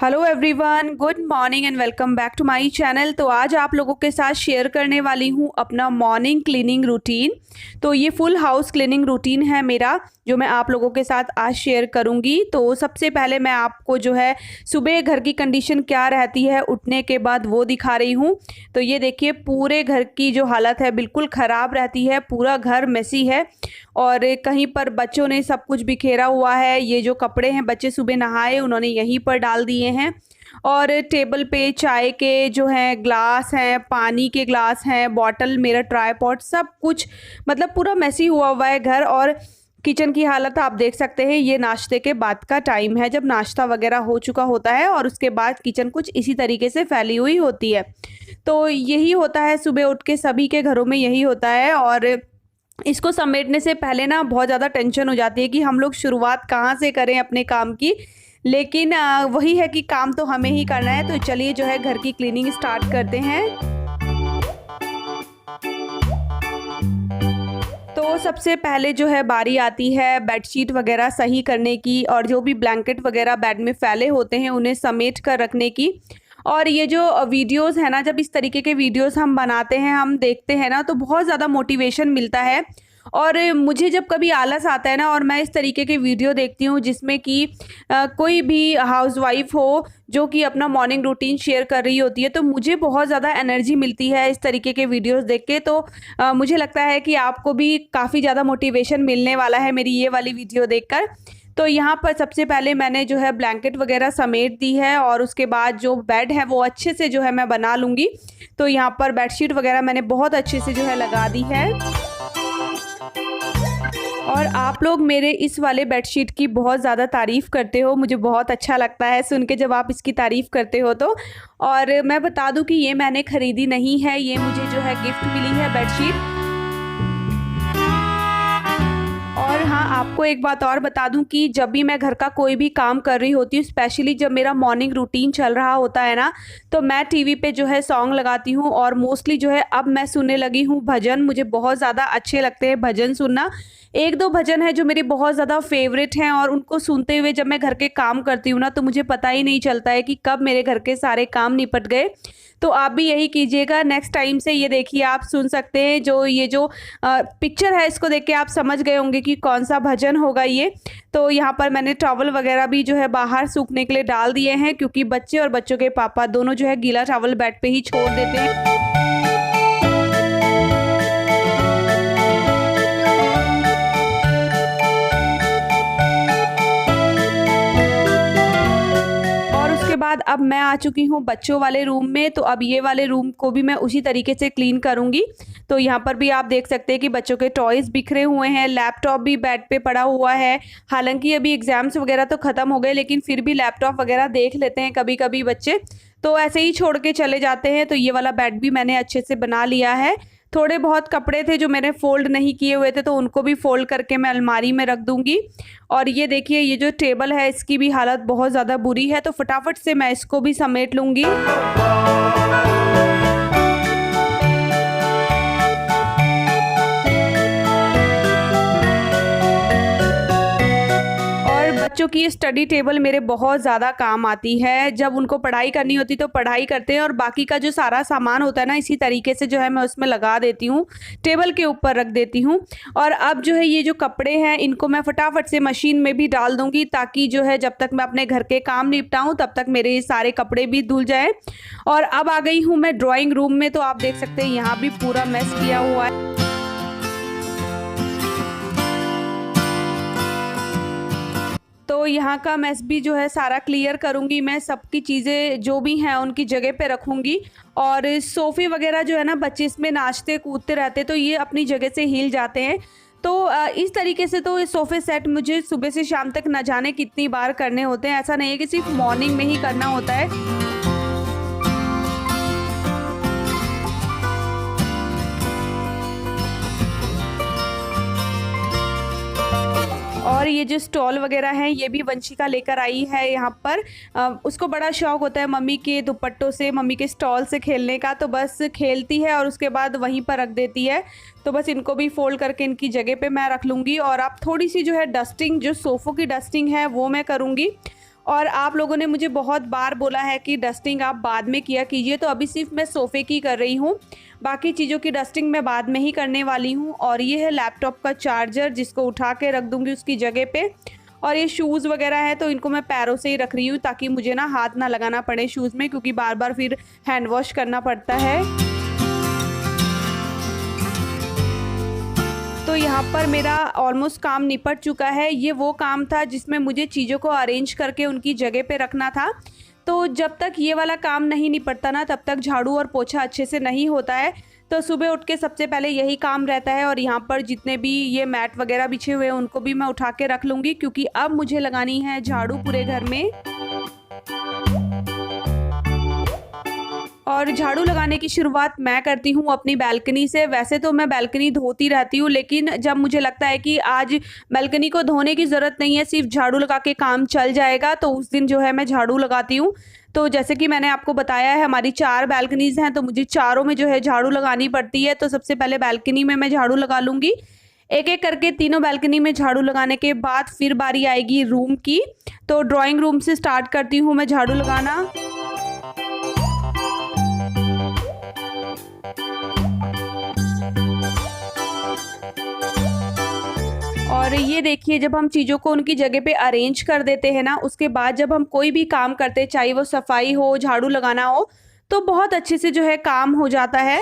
Hello everyone, good morning and welcome back to my channel. तो आज आप लोगों के साथ शेयर करने वाली हूँ अपना मॉर्निंग क्लीनिंग रूटीन। तो ये फुल हाउस क्लीनिंग रूटीन है मेरा, जो मैं आप लोगों के साथ आज शेयर करूँगी। तो सबसे पहले मैं आपको जो है सुबह घर की कंडीशन क्या रहती है उठने के बाद वो दिखा रही हूँ। तो ये देखिए, पूरे घर की जो हालत है बिल्कुल ख़राब रहती है, पूरा घर मेसी है और कहीं पर बच्चों ने सब कुछ बिखेरा हुआ है। ये जो कपड़े हैं बच्चे सुबह नहाए उन्होंने यहीं पर डाल दिए हैं और टेबल पे चाय के जो हैं ग्लास हैं, पानी के ग्लास हैं, बॉटल, मेरा ट्राइपॉड, सब कुछ मतलब पूरा मेसी हुआ हुआ है घर। और किचन की हालत आप देख सकते हैं। ये नाश्ते के बाद का टाइम है, जब नाश्ता वगैरह हो चुका होता है और उसके बाद किचन कुछ इसी तरीके से फैली हुई होती है। तो यही होता है सुबह उठ के, सभी के घरों में यही होता है। और इसको समेटने से पहले ना बहुत ज़्यादा टेंशन हो जाती है कि हम लोग शुरुआत कहाँ से करें अपने काम की। लेकिन वही है कि काम तो हमें ही करना है। तो चलिए जो है घर की क्लीनिंग स्टार्ट करते हैं। तो सबसे पहले जो है बारी आती है बेडशीट वगैरह सही करने की और जो भी ब्लैंकेट वगैरह बेड में फैले होते हैं उन्हें समेट कर रखने की। और ये जो वीडियोस है ना, जब इस तरीके के वीडियोस हम बनाते हैं, हम देखते हैं ना, तो बहुत ज़्यादा मोटिवेशन मिलता है। और मुझे जब कभी आलस आता है ना और मैं इस तरीके के वीडियो देखती हूँ जिसमें कि कोई भी हाउसवाइफ हो जो कि अपना मॉर्निंग रूटीन शेयर कर रही होती है, तो मुझे बहुत ज़्यादा एनर्जी मिलती है इस तरीके के वीडियोस देख के। तो मुझे लगता है कि आपको भी काफ़ी ज़्यादा मोटिवेशन मिलने वाला है मेरी ये वाली वीडियो देखकर। तो यहाँ पर सबसे पहले मैंने जो है ब्लैंकेट वगैरह समेट दी है और उसके बाद जो बेड है वो अच्छे से जो है मैं बना लूँगी। तो यहाँ पर बेडशीट वगैरह मैंने बहुत अच्छे से जो है लगा दी है। और आप लोग मेरे इस वाले बेडशीट की बहुत ज़्यादा तारीफ़ करते हो, मुझे बहुत अच्छा लगता है सुन के जब आप इसकी तारीफ़ करते हो तो। और मैं बता दूं कि ये मैंने ख़रीदी नहीं है, ये मुझे जो है गिफ्ट मिली है बेडशीट। और हाँ, आपको एक बात और बता दूं कि जब भी मैं घर का कोई भी काम कर रही होती हूँ, स्पेशली जब मेरा मॉर्निंग रूटीन चल रहा होता है ना, तो मैं टीवी पे जो है सॉन्ग लगाती हूँ। और मोस्टली जो है अब मैं सुनने लगी हूँ भजन। मुझे बहुत ज़्यादा अच्छे लगते हैं भजन सुनना। एक दो भजन है जो मेरी बहुत ज़्यादा फेवरेट हैं और उनको सुनते हुए जब मैं घर के काम करती हूँ ना, तो मुझे पता ही नहीं चलता है कि कब मेरे घर के सारे काम निपट गए। तो आप भी यही कीजिएगा नेक्स्ट टाइम से। ये देखिए, आप सुन सकते हैं, जो ये जो पिक्चर है इसको देख के आप समझ गए होंगे कि कौन सा भजन होगा ये। तो यहाँ पर मैंने टॉवल वगैरह भी जो है बाहर सूखने के लिए डाल दिए हैं, क्योंकि बच्चे और बच्चों के पापा दोनों जो है गीला टॉवल बेड पे ही छोड़ देते हैं। बाद अब मैं आ चुकी हूँ बच्चों वाले रूम में। तो अब ये वाले रूम को भी मैं उसी तरीके से क्लीन करूँगी। तो यहाँ पर भी आप देख सकते हैं कि बच्चों के टॉयज़ बिखरे हुए हैं, लैपटॉप भी बेड पे पड़ा हुआ है। हालांकि अभी एग्ज़ाम्स वगैरह तो ख़त्म हो गए, लेकिन फिर भी लैपटॉप वगैरह देख लेते हैं कभी कभी बच्चे, तो ऐसे ही छोड़ के चले जाते हैं। तो ये वाला बेड भी मैंने अच्छे से बना लिया है। थोड़े बहुत कपड़े थे जो मैंने फ़ोल्ड नहीं किए हुए थे, तो उनको भी फ़ोल्ड करके मैं अलमारी में रख दूँगी। और ये देखिए, ये जो टेबल है इसकी भी हालत बहुत ज़्यादा बुरी है, तो फटाफट से मैं इसको भी समेट लूँगी। बच्चों की स्टडी टेबल मेरे बहुत ज़्यादा काम आती है। जब उनको पढ़ाई करनी होती तो पढ़ाई करते हैं और बाकी का जो सारा सामान होता है ना, इसी तरीके से जो है मैं उसमें लगा देती हूँ, टेबल के ऊपर रख देती हूँ। और अब जो है ये जो कपड़े हैं इनको मैं फटाफट से मशीन में भी डाल दूँगी, ताकि जो है जब तक मैं अपने घर के काम निपटाऊँ तब तक मेरे सारे कपड़े भी धुल जाए। और अब आ गई हूँ मैं ड्राइंग रूम में। तो आप देख सकते हैं यहाँ भी पूरा मेस किया हुआ है। तो यहाँ का मेस भी जो है सारा क्लियर करूँगी मैं, सबकी चीज़ें जो भी हैं उनकी जगह पे रखूँगी। और सोफ़े वगैरह जो है ना, बच्चे इसमें नाचते कूदते रहते तो ये अपनी जगह से हिल जाते हैं। तो इस तरीके से तो इस सोफ़े सेट मुझे सुबह से शाम तक न जाने कितनी बार करने होते हैं। ऐसा नहीं है कि सिर्फ मॉर्निंग में ही करना होता है। और ये जो स्टॉल वगैरह हैं ये भी वंशिका लेकर आई है यहाँ पर। उसको बड़ा शौक होता है मम्मी के दुपट्टों से, मम्मी के स्टॉल से खेलने का, तो बस खेलती है और उसके बाद वहीं पर रख देती है। तो बस इनको भी फोल्ड करके इनकी जगह पे मैं रख लूँगी। और अब थोड़ी सी जो है डस्टिंग, जो सोफ़ों की डस्टिंग है वो मैं करूँगी। और आप लोगों ने मुझे बहुत बार बोला है कि डस्टिंग आप बाद में किया कीजिए, तो अभी सिर्फ मैं सोफ़े की कर रही हूँ, बाकी चीज़ों की डस्टिंग मैं बाद में ही करने वाली हूँ। और ये है लैपटॉप का चार्जर जिसको उठा के रख दूँगी उसकी जगह पे। और ये शूज़ वगैरह है तो इनको मैं पैरों से ही रख रही हूँ ताकि मुझे ना हाथ ना लगाना पड़े शूज़ में, क्योंकि बार बार फिर हैंड वॉश करना पड़ता है। तो यहाँ पर मेरा ऑलमोस्ट काम निपट चुका है। ये वो काम था जिसमें मुझे चीज़ों को अरेंज करके उनकी जगह पे रखना था। तो जब तक ये वाला काम नहीं निपटता ना तब तक झाड़ू और पोछा अच्छे से नहीं होता है। तो सुबह उठ के सबसे पहले यही काम रहता है। और यहाँ पर जितने भी ये मैट वगैरह बिछे हुए हैं उनको भी मैं उठा के रख लूँगी, क्योंकि अब मुझे लगानी है झाड़ू पूरे घर में। और झाड़ू लगाने की शुरुआत मैं करती हूँ अपनी बालकनी से। वैसे तो मैं बालकनी धोती रहती हूँ, लेकिन जब मुझे लगता है कि आज बालकनी को धोने की ज़रूरत नहीं है, सिर्फ झाड़ू लगा के काम चल जाएगा, तो उस दिन जो है मैं झाड़ू लगाती हूँ। तो जैसे कि मैंने आपको बताया है हमारी 4 बालकनीज़ हैं, तो मुझे चारों में जो है झाड़ू लगानी पड़ती है। तो सबसे पहले बालकनी में मैं झाड़ू लगा लूँगी। एक एक करके तीनों बालकनी में झाड़ू लगाने के बाद फिर बारी आएगी रूम की। तो ड्राइंग रूम से स्टार्ट करती हूँ मैं झाड़ू लगाना। और ये देखिए, जब हम चीज़ों को उनकी जगह पे अरेंज कर देते हैं ना, उसके बाद जब हम कोई भी काम करते हैं, चाहे वो सफाई हो, झाड़ू लगाना हो, तो बहुत अच्छे से जो है काम हो जाता है।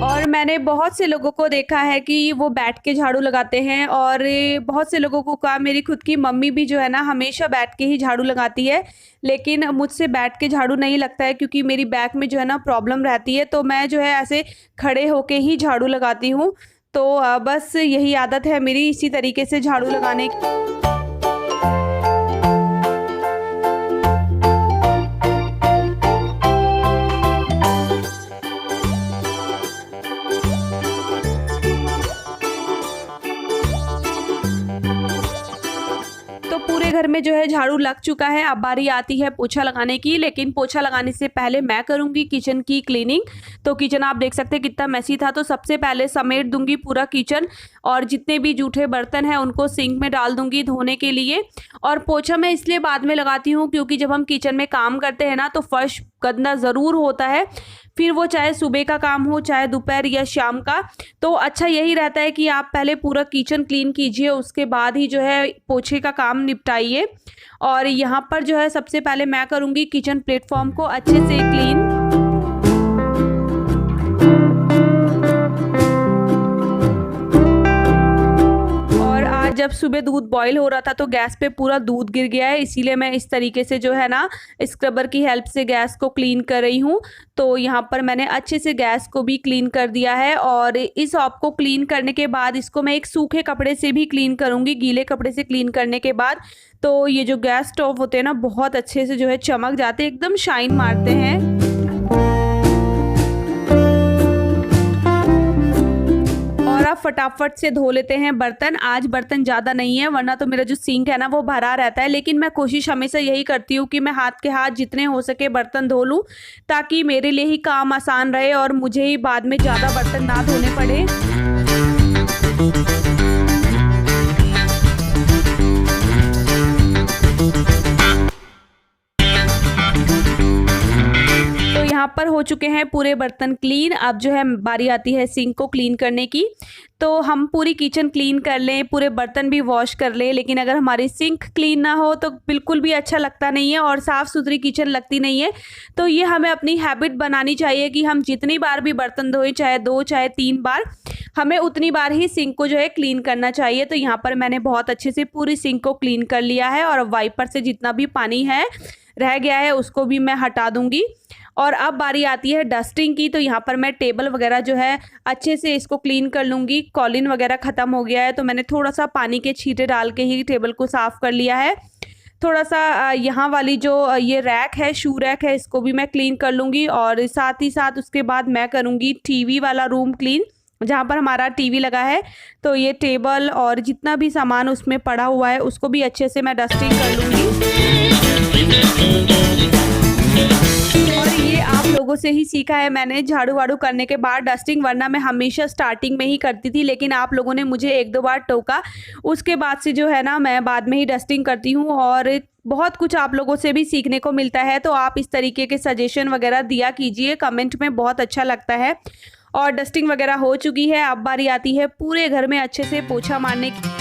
और मैंने बहुत से लोगों को देखा है कि वो बैठ के झाड़ू लगाते हैं, और बहुत से लोगों को कहा, मेरी खुद की मम्मी भी जो है ना हमेशा बैठ के ही झाड़ू लगाती है, लेकिन मुझसे बैठ के झाड़ू नहीं लगता है क्योंकि मेरी बैक में जो है ना प्रॉब्लम रहती है। तो मैं जो है ऐसे खड़े होके ही झाड़ू लगाती हूँ। तो बस यही आदत है मेरी, इसी तरीके से झाड़ू लगाने की। पूरे घर में जो है झाड़ू लग चुका है। अब बारी आती है पोछा लगाने की, लेकिन पोछा लगाने से पहले मैं करूंगी किचन की क्लीनिंग। तो किचन आप देख सकते हैं कितना मैसी था, तो सबसे पहले समेट दूंगी पूरा किचन, और जितने भी जूठे बर्तन हैं उनको सिंक में डाल दूंगी धोने के लिए। और पोछा मैं इसलिए बाद में लगाती हूँ क्योंकि जब हम किचन में काम करते हैं ना तो फर्श गंदा ज़रूर होता है, फिर वो चाहे सुबह का काम हो चाहे दोपहर या शाम का। तो अच्छा यही रहता है कि आप पहले पूरा किचन क्लीन कीजिए, उसके बाद ही जो है पोछे का काम निपटाइए। और यहाँ पर जो है सबसे पहले मैं करूँगी किचन प्लेटफॉर्म को अच्छे से क्लीन। जब सुबह दूध बॉईल हो रहा था तो गैस पे पूरा दूध गिर गया है, इसीलिए मैं इस तरीके से जो है ना स्क्रबर की हेल्प से गैस को क्लीन कर रही हूँ। तो यहाँ पर मैंने अच्छे से गैस को भी क्लीन कर दिया है। और इस हॉब को क्लीन करने के बाद इसको मैं एक सूखे कपड़े से भी क्लीन करूँगी। गीले कपड़े से क्लीन करने के बाद तो ये जो गैस स्टोव होते हैं ना बहुत अच्छे से जो है चमक जाते हैं, एकदम शाइन मारते हैं। आप फटाफट से धो लेते हैं बर्तन। आज बर्तन ज़्यादा नहीं है, वरना तो मेरा जो सिंक है ना वो भरा रहता है, लेकिन मैं कोशिश हमेशा यही करती हूँ कि मैं हाथ के हाथ जितने हो सके बर्तन धो लूँ, ताकि मेरे लिए ही काम आसान रहे और मुझे ही बाद में ज़्यादा बर्तन ना धोने पड़े। यहाँ पर हो चुके हैं पूरे बर्तन क्लीन। अब जो है बारी आती है सिंक को क्लीन करने की। तो हम पूरी किचन क्लीन कर लें, पूरे बर्तन भी वॉश कर लें, लेकिन अगर हमारी सिंक क्लीन ना हो तो बिल्कुल भी अच्छा लगता नहीं है और साफ़ सुथरी किचन लगती नहीं है। तो ये हमें अपनी हैबिट बनानी चाहिए कि हम जितनी बार भी बर्तन धोएं, चाहे 2 चाहे 3 बार, हमें उतनी बार ही सिंक को जो है क्लीन करना चाहिए। तो यहाँ पर मैंने बहुत अच्छे से पूरी सिंक को क्लीन कर लिया है, और वाइपर से जितना भी पानी है रह गया है उसको भी मैं हटा दूंगी। और अब बारी आती है डस्टिंग की। तो यहाँ पर मैं टेबल वगैरह जो है अच्छे से इसको क्लीन कर लूँगी। कॉलिन वगैरह ख़त्म हो गया है तो मैंने थोड़ा सा पानी के छींटे डाल के ही टेबल को साफ़ कर लिया है। थोड़ा सा यहाँ वाली जो ये रैक है, शू रैक है, इसको भी मैं क्लीन कर लूँगी। और साथ ही साथ उसके बाद मैं करूँगी टीवी वाला रूम क्लीन, जहाँ पर हमारा टीवी लगा है। तो ये टेबल और जितना भी सामान उसमें पड़ा हुआ है उसको भी अच्छे से मैं डस्टिंग कर लूँगी। और ये आप लोगों से ही सीखा है मैंने झाड़ू वाड़ू करने के बाद डस्टिंग, वरना मैं हमेशा स्टार्टिंग में ही करती थी, लेकिन आप लोगों ने मुझे 1-2 बार टोका, उसके बाद से जो है ना मैं बाद में ही डस्टिंग करती हूँ और बहुत कुछ आप लोगों से भी सीखने को मिलता है। तो आप इस तरीके के सजेशन वगैरह दिया कीजिए कमेंट में, बहुत अच्छा लगता है। और डस्टिंग वगैरह हो चुकी है, अब बारी आती है पूरे घर में अच्छे से पोछा मारने की।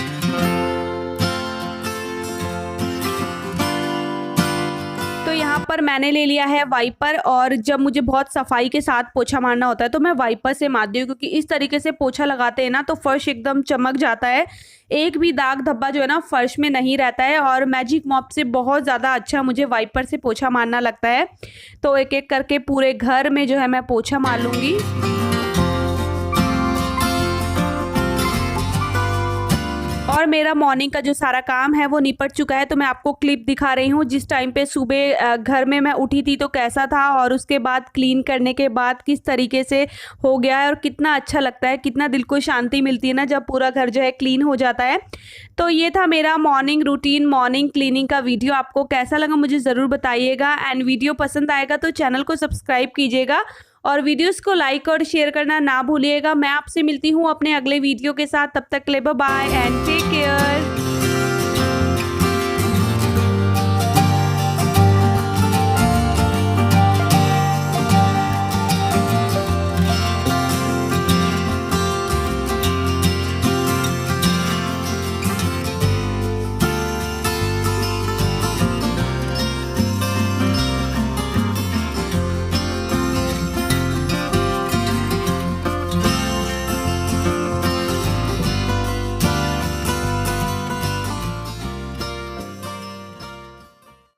तो यहाँ पर मैंने ले लिया है वाइपर, और जब मुझे बहुत सफाई के साथ पोछा मारना होता है तो मैं वाइपर से मारती हूँ, क्योंकि इस तरीके से पोछा लगाते हैं ना तो फर्श एकदम चमक जाता है, एक भी दाग धब्बा जो है ना फर्श में नहीं रहता है। और मैजिक मॉप से बहुत ज़्यादा अच्छा मुझे वाइपर से पोछा मारना लगता है। तो एक एक करके पूरे घर में जो है मैं पोछा मार लूँगी। और मेरा मॉर्निंग का जो सारा काम है वो निपट चुका है। तो मैं आपको क्लिप दिखा रही हूँ जिस टाइम पे सुबह घर में मैं उठी थी तो कैसा था, और उसके बाद क्लीन करने के बाद किस तरीके से हो गया है, और कितना अच्छा लगता है, कितना दिल को शांति मिलती है ना जब पूरा घर जो है क्लीन हो जाता है। तो ये था मेरा मॉर्निंग रूटीन, मॉर्निंग क्लीनिंग का वीडियो। आपको कैसा लगा मुझे ज़रूर बताइएगा, एंड वीडियो पसंद आएगा तो चैनल को सब्सक्राइब कीजिएगा और वीडियोस को लाइक और शेयर करना ना भूलिएगा। मैं आपसे मिलती हूँ अपने अगले वीडियो के साथ, तब तक के लिए bye bye and take care.